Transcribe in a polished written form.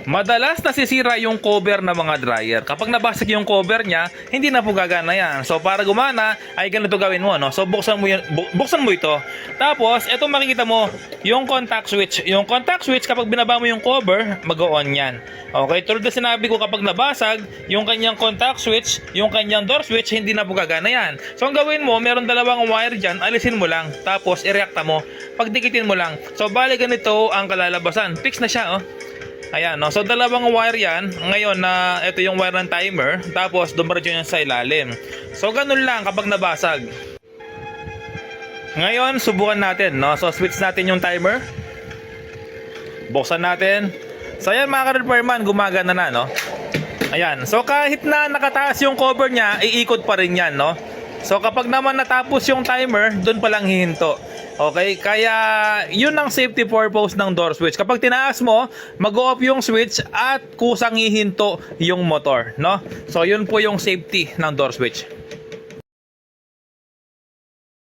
Madalas nasisira yung cover ng mga dryer. Kapag nabasag yung cover niya, hindi na po gagana yan. So para gumana, ay ganito gawin mo, no? So buksan mo ito. Tapos, ito makikita mo, yung contact switch. Yung contact switch, kapag binaba mo yung cover, mag-on yan. Okay, tulad na sinabi ko, kapag nabasag, yung kanyang contact switch, yung kanyang door switch, hindi na po gagana yan. So ang gawin mo, meron dalawang wire dyan, alisin mo lang. Tapos, ireakta mo. Pagdikitin mo lang. So bali ganito ang kalalabasan. Fix na siya, oh. Ayan, no? So dalawang wire yan. Ngayon na ito yung wire ng timer, tapos dumiretso yan sa ilalim. So ganun lang kapag nabasag. Ngayon, subukan natin, no? So switch natin yung timer. Buksan natin. So ayan mga ka-repairman, gumagana na, no? Ayan. So kahit na nakataas yung cover niya, iikot pa rin yan, no? So kapag naman natapos yung timer, doon pa lang hihinto. Okay, kaya yun ang safety purpose ng door switch. Kapag tinaas mo, mag-off yung switch at kusang hihinto yung motor, no? So yun po yung safety ng door switch.